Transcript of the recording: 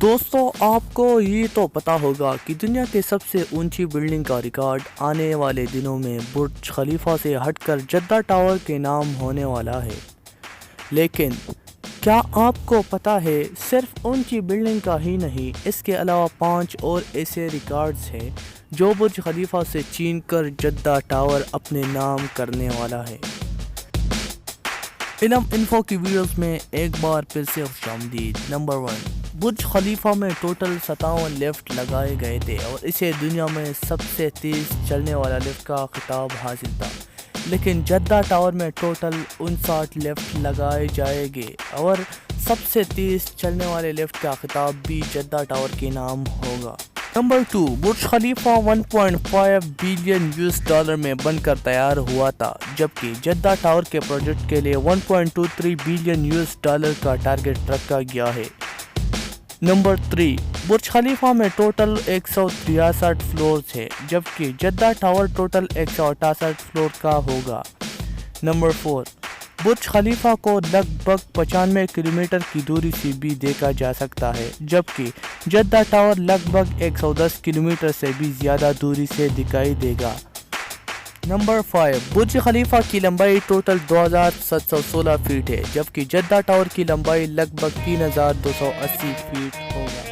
دوستوں آپ کو یہ تو پتا ہوگا کہ دنیا کے سب سے اونچی بلڈنگ کا ریکارڈ آنے والے دنوں میں برج خلیفہ سے ہٹ کر جدہ ٹاور کے نام ہونے والا ہے، لیکن کیا آپ کو پتا ہے صرف اونچی بلڈنگ کا ہی نہیں، اس کے علاوہ 5 اور ایسے ریکارڈز ہیں جو برج خلیفہ سے چھین کر جدہ ٹاور اپنے نام کرنے والا ہے۔ علم انفو کی ویڈیوز میں ایک بار پھر سے خوش آمدید۔ نمبر 1، برج خلیفہ میں ٹوٹل 57 لفٹ لگائے گئے تھے اور اسے دنیا میں سب سے تیز چلنے والا لفٹ کا خطاب حاصل تھا، لیکن جدہ ٹاور میں ٹوٹل 59 لفٹ لگائے جائیں گے اور سب سے تیز چلنے والے لفٹ کا خطاب بھی جدہ ٹاور کے نام ہوگا۔ نمبر 2، برج خلیفہ 1.5 بلین $، میں بن کر تیار ہوا تھا، جبکہ جدہ ٹاور کے پروجیکٹ کے لیے 1.23 بلین $، کا ٹارگٹ رکھا گیا ہے۔ نمبر 3، برج خلیفہ میں ٹوٹل 163 فلورز ہے، جبکہ جدہ ٹاور ٹوٹل 168 فلور کا ہوگا۔ نمبر 4، برج خلیفہ کو لگ بھگ 95 کلومیٹر کی دوری سے بھی دیکھا جا سکتا ہے، جبکہ جدہ ٹاور لگ بھگ 110 کلومیٹر سے بھی زیادہ دوری سے دکھائی دے گا۔ نمبر 5، برج خلیفہ کی لمبائی ٹوٹل 2716 فیٹ ہے، جبکہ جدہ ٹاور کی لمبائی لگ بھگ 3280 فیٹ ہوگا۔